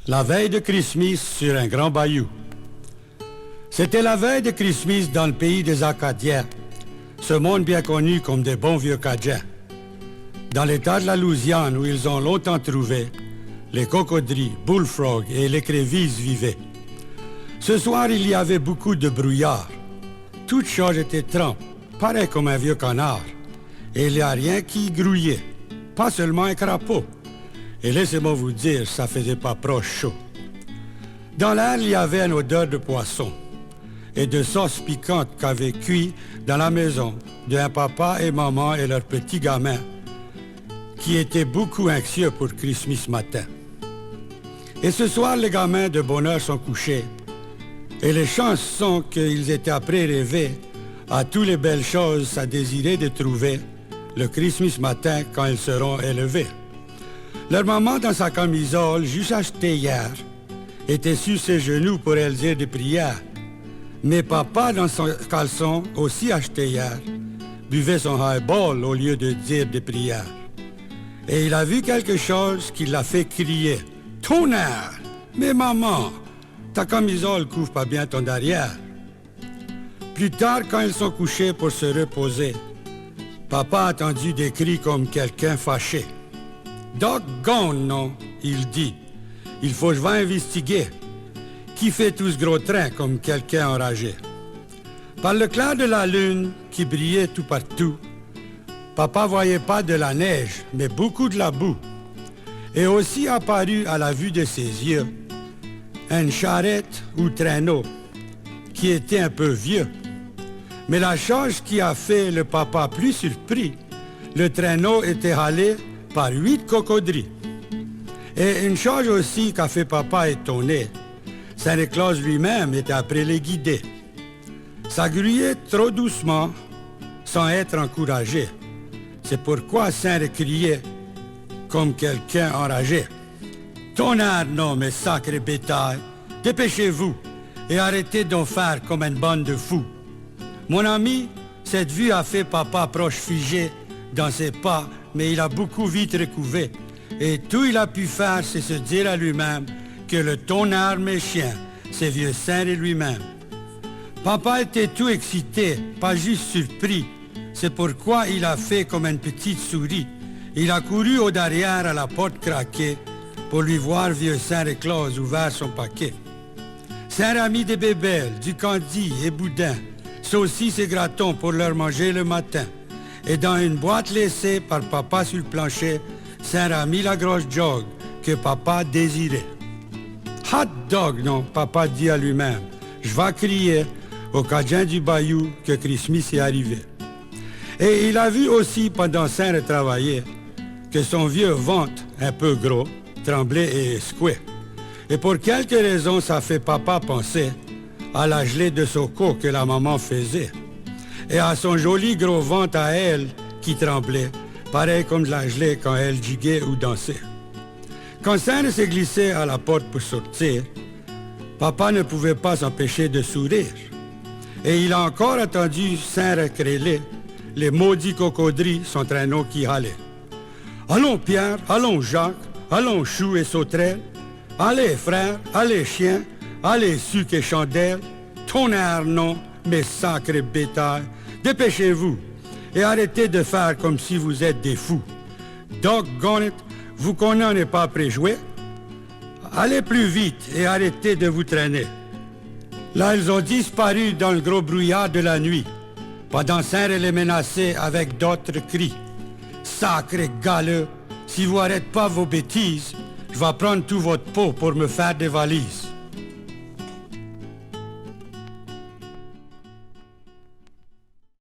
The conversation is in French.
La veille de Christmas sur un grand bayou. C'était la veille de Christmas dans le pays des Acadiens, ce monde bien connu comme des bons vieux Cajuns. Dans l'état de la Louisiane où ils ont longtemps trouvé, les cocodris, bullfrogs et l'écrevisse vivaient. Ce soir, il y avait beaucoup de brouillard. Toute chose était trempe, pareil comme un vieux canard. Et il n'y a rien qui grouillait, pas seulement un crapaud. Et laissez-moi vous dire, ça faisait pas proche chaud. Dans l'air, il y avait une odeur de poisson et de sauce piquante qu'avaient cuit dans la maison d'un papa et maman et leurs petits gamins qui étaient beaucoup anxieux pour Christmas matin. Et ce soir, les gamins de bonne heure sont couchés et les chances sont qu'ils étaient après rêver à toutes les belles choses à désirer de trouver le Christmas matin quand ils seront élevés. Leur maman, dans sa camisole, juste achetée hier, était sur ses genoux pour elle dire des prières. Mais papa, dans son caleçon, aussi acheté hier, buvait son highball au lieu de dire des prières. Et il a vu quelque chose qui l'a fait crier. « Tonnerre! Mais maman, ta camisole couvre pas bien ton derrière. » Plus tard, quand ils sont couchés pour se reposer, papa a entendu des cris comme quelqu'un fâché. « Doggone, non, il dit. Il faut que je vais investiguer. Qui fait tout ce gros train comme quelqu'un enragé? » Par le clair de la lune qui brillait tout partout, papa voyait pas de la neige, mais beaucoup de la boue. Et aussi apparut à la vue de ses yeux une charrette ou traîneau qui était un peu vieux. Mais la chose qui a fait le papa plus surpris, le traîneau était halé par 8 cocodris. Et une chose aussi qu'a fait papa étonné, Saint-Claus lui-même était après les guider. Ça grouillait trop doucement, sans être encouragé. C'est pourquoi Saint criait comme quelqu'un enragé. « Tonnerre, non, mes sacrés bétail, dépêchez-vous et arrêtez d'en faire comme une bande de fous. » Mon ami, cette vue a fait papa proche figé dans ses pas, mais il a beaucoup vite recouvé. Et tout il a pu faire, c'est se dire à lui-même que le tonnerre méchant, c'est vieux Saint et lui-même. Papa était tout excité, pas juste surpris. C'est pourquoi il a fait comme une petite souris. Il a couru au derrière à la porte craquée pour lui voir vieux Saint-Claus ouvert son paquet. Saint a mis des bébelles, du candy et boudin, saucisses et gratons pour leur manger le matin. Et dans une boîte laissée par papa sur le plancher, Saint a mis la grosse jog que papa désirait. « Hot dog, non, papa dit à lui-même. Je vais crier aux Cajuns du bayou que Christmas est arrivé. » Et il a vu aussi, pendant Saint travaillait, que son vieux ventre, un peu gros, tremblait et secouait. Et pour quelque raison, ça fait papa penser à la gelée de Soco que la maman faisait, et à son joli gros ventre à elle qui tremblait, pareil comme de la gelée quand elle giguait ou dansait. Quand Saint s'est glissé à la porte pour sortir, papa ne pouvait pas s'empêcher de sourire. Et il a encore attendu Saint recréler les maudits cocodris, son traîneau qui allait. « Allons Pierre, allons Jacques, allons Chou et Sauterelle, allez frères, allez chiens, allez sucre et chandelle, tonnerre non, mes sacrés bétail, dépêchez-vous et arrêtez de faire comme si vous êtes des fous. Doggone it, vous qu'on n'en est pas préjoué? Allez plus vite et arrêtez de vous traîner. » Là, ils ont disparu dans le gros brouillard de la nuit, pendant Saint les menaçait avec d'autres cris. « Sacré galeux, si vous n'arrêtez pas vos bêtises, je vais prendre tout votre pot pour me faire des valises. »